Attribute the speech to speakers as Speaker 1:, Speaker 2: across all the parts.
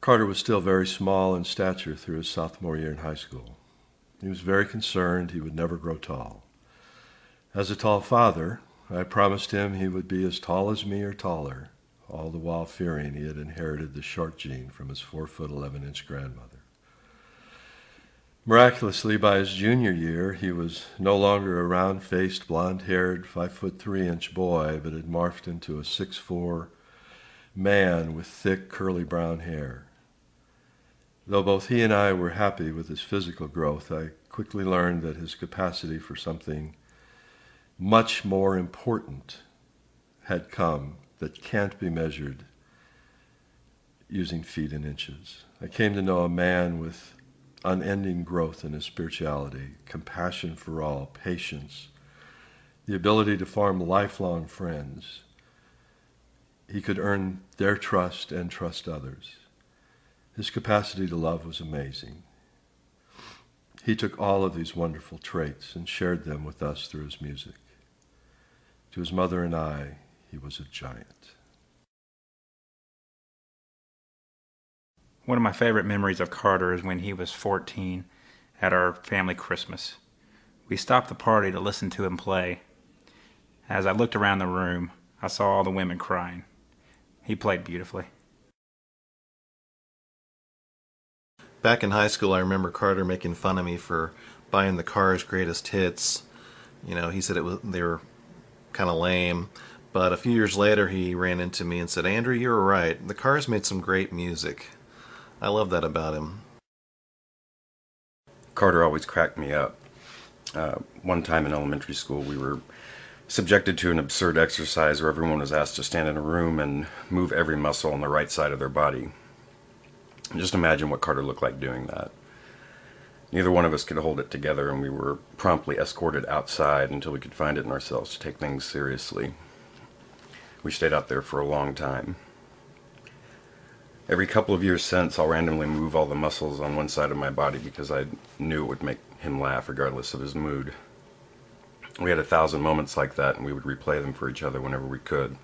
Speaker 1: Carter was still very small in stature through his sophomore year in high school. He was very concerned he would never grow tall. As a tall father, I promised him he would be as tall as me or taller, all the while fearing he had inherited the short gene from his 4'11" grandmother. Miraculously, by his junior year, he was no longer a round-faced, blonde-haired, 5'3" boy, but had morphed into a 6'4" man with thick, curly brown hair. Though both he and I were happy with his physical growth, I quickly learned that his capacity for something much more important had come that can't be measured using feet and inches. I came to know a man with unending growth in his spirituality, compassion for all, patience, the ability to form lifelong friends. He could earn their trust and trust others. His capacity to love was amazing. He took all of these wonderful traits and shared them with us through his music. To his mother and I, he was a giant.
Speaker 2: One of my favorite memories of Carter is when he was 14 at our family Christmas. We stopped the party to listen to him play. As I looked around the room, I saw all the women crying. He played beautifully.
Speaker 3: Back in high school, I remember Carter making fun of me for buying the Cars' greatest hits. You know, he said they were kind of lame. But a few years later, he ran into me and said, "Andrew, you were right. The Cars made some great music." I love that about him.
Speaker 4: Carter always cracked me up. One time in elementary school, we were subjected to an absurd exercise where everyone was asked to stand in a room and move every muscle on the right side of their body. Just imagine what Carter looked like doing that. Neither one of us could hold it together, and we were promptly escorted outside until we could find it in ourselves to take things seriously. We stayed out there for a long time. Every couple of years since, I'll randomly move all the muscles on one side of my body because I knew it would make him laugh regardless of his mood. We had 1,000 moments like that, and we would replay them for each other whenever we could.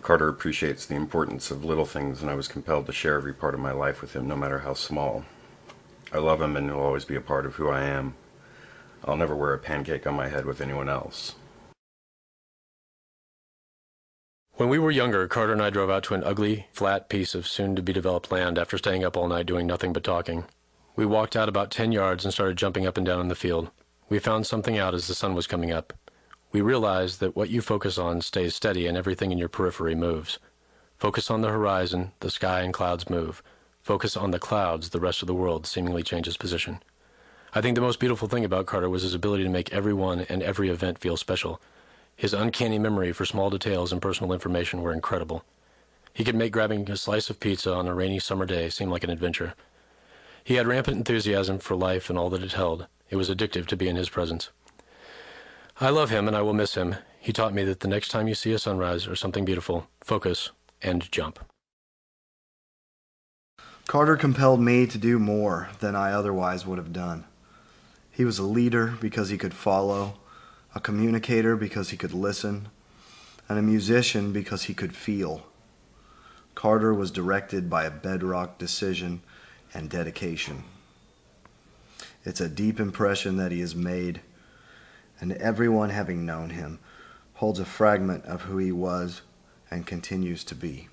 Speaker 4: Carter appreciates the importance of little things, and I was compelled to share every part of my life with him, no matter how small. I love him, and he'll always be a part of who I am. I'll never wear a pancake on my head with anyone else.
Speaker 5: When we were younger, Carter and I drove out to an ugly, flat piece of soon-to-be-developed land after staying up all night doing nothing but talking. We walked out about 10 yards and started jumping up and down in the field. We found something out as the sun was coming up. We realized that what you focus on stays steady and everything in your periphery moves. Focus on the horizon, the sky and clouds move. Focus on the clouds, the rest of the world seemingly changes position. I think the most beautiful thing about Carter was his ability to make everyone and every event feel special. His uncanny memory for small details and personal information were incredible. He could make grabbing a slice of pizza on a rainy summer day seem like an adventure. He had rampant enthusiasm for life and all that it held. It was addictive to be in his presence. I love him and I will miss him. He taught me that the next time you see a sunrise or something beautiful, focus and jump.
Speaker 6: Carter compelled me to do more than I otherwise would have done. He was a leader because he could follow, a communicator because he could listen, and a musician because he could feel. Carter was directed by a bedrock decision and dedication. It's a deep impression that he has made, and everyone having known him holds a fragment of who he was and continues to be.